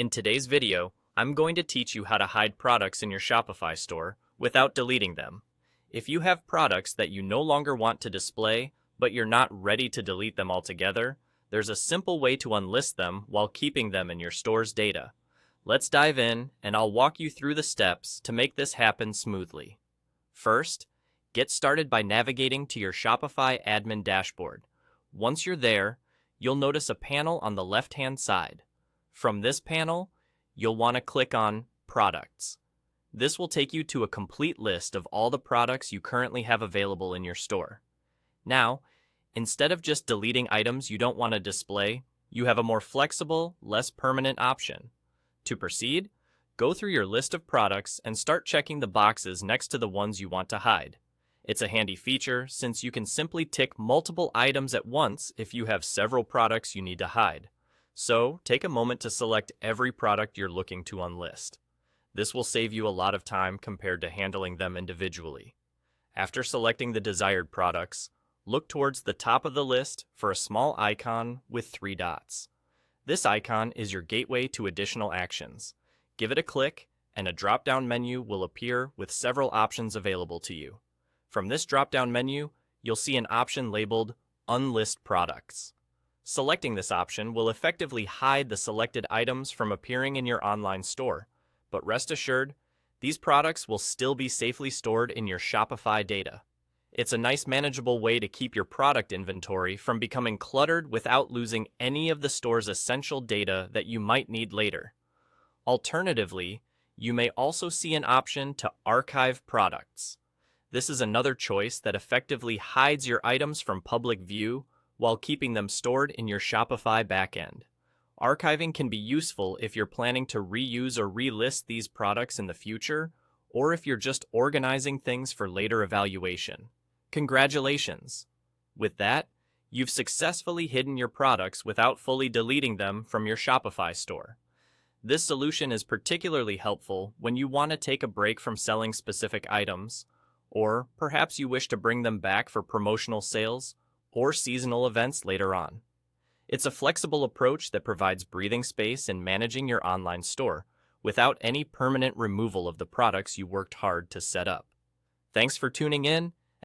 In today's video, I'm going to teach you how to hide products in your Shopify store without deleting them. If you have products that you no longer want to display, but you're not ready to delete them altogether, there's a simple way to unlist them while keeping them in your store's data. Let's dive in, and I'll walk you through the steps to make this happen smoothly. First, get started by navigating to your Shopify admin dashboard. Once you're there, you'll notice a panel on the left-hand side. From this panel, you'll want to click on Products. This will take you to a complete list of all the products you currently have available in your store. Now, instead of just deleting items you don't want to display, you have a more flexible, less permanent option. To proceed, go through your list of products and start checking the boxes next to the ones you want to hide. It's a handy feature since you can simply tick multiple items at once if you have several products you need to hide. So, take a moment to select every product you're looking to unlist. This will save you a lot of time compared to handling them individually. After selecting the desired products, look towards the top of the list for a small icon with 3 dots. This icon is your gateway to additional actions. Give it a click, and a drop-down menu will appear with several options available to you. From this drop-down menu, you'll see an option labeled Unlist Products. Selecting this option will effectively hide the selected items from appearing in your online store, but rest assured, these products will still be safely stored in your Shopify data. It's a nice manageable way to keep your product inventory from becoming cluttered without losing any of the store's essential data that you might need later. Alternatively, you may also see an option to archive products. This is another choice that effectively hides your items from public view while keeping them stored in your Shopify backend. Archiving can be useful if you're planning to reuse or relist these products in the future, or if you're just organizing things for later evaluation. Congratulations! With that, you've successfully hidden your products without fully deleting them from your Shopify store. This solution is particularly helpful when you want to take a break from selling specific items, or perhaps you wish to bring them back for promotional sales or seasonal events later on. It's a flexible approach that provides breathing space in managing your online store without any permanent removal of the products you worked hard to set up. Thanks for tuning in,